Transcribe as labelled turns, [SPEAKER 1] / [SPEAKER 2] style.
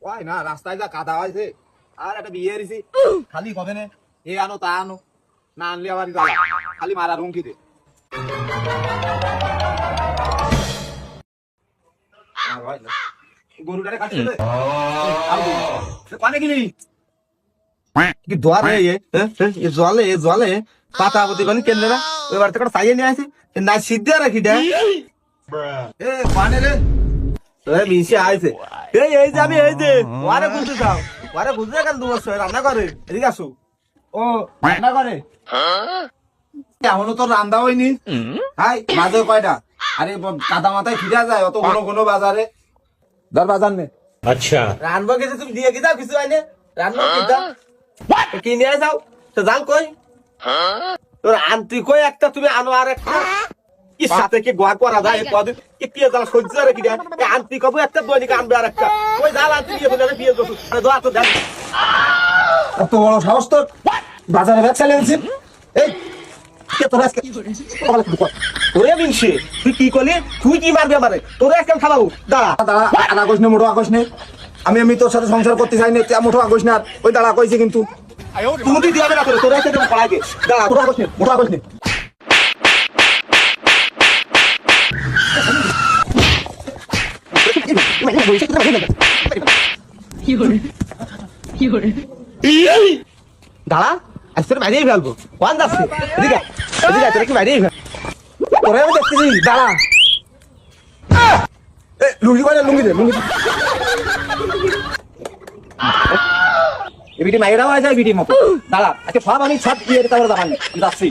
[SPEAKER 1] ওই না রাস্তায় যা কাদা হয়েছে আর একটা বিয়ে দিছি খালি কবে নে এ আনো তা আনো না আনলে আবার খালি মারা রুমকি দে গরুটারে কাটছে রে কানে গেলি কি দোয়া রে এ জলে পাতা পতি কোন কেন না ওই বাড়িতে কোন সাইয়ে নিয়ে আসি না সিদ্ধে রাখি দে এ কানে রে তোরে মিশে আইছে এই যে আমি এই যে ওয়ারে বুঝতে যাও ওয়ারে বুঝতে কেন দুবার সয় রান্না করে এদিকে আসো ও রান্না করে এখনো তো রান্না হয়নি হাই বাজে কয়টা আরে কাদা মাথায় ফিরা যায় অত ঘন বাজারে দর বাজার নে আচ্ছা রানবো গেছে তুমি দিয়ে কি দাও কিছু আইনে রানবো কি দাও কি নিয়ে যাও তো জাল কই তোর আনতি কই একটা তুমি আনো আর একটা কি সাথে কি গোয়া করা যায় কদিন কি পিয়ে জাল সহ্য রে কি আনতি কব একটা দৈনিক আনবে আর একটা ওই জাল আনতি দিয়ে বলে পিয়ে দোস আরে দোয়া তো দেন কত বড় সাহস তোর বাজারে ব্যবসা লেনছি এই কে তোর আজকে ওরে বিনছে তুই কি করলি তুই কি মারবি আমারে তোরে আজকাল খাওয়াবো দাঁড়া দাঁড়া আনা কইস নে মোটো আকস নে আমি তোর সাথে সংসার করতে চাই না মোটো আকস না ওই দাঁড়া কইছে কিন্তু তুমি দিয়াবে না তোরে আজকে তুমি পড়াই দে দাঁড়া মোটো আকস নে মোটো আকস নে দাঁড়া আজকে বাইরেই ফেলবো ওয়ান যাচ্ছে এদিকে এদিকে তোরা কি বাইরেই ফেল তোরা আমি দেখতেছি দাঁড়া লুঙ্গি কয় লুঙ্গি দে লুঙ্গি বিটি মাইরাও আছে বিটির মতো দাঁড়া আজকে সব আমি সব দিয়ে তারপরে দাঁড়ানি যাচ্ছি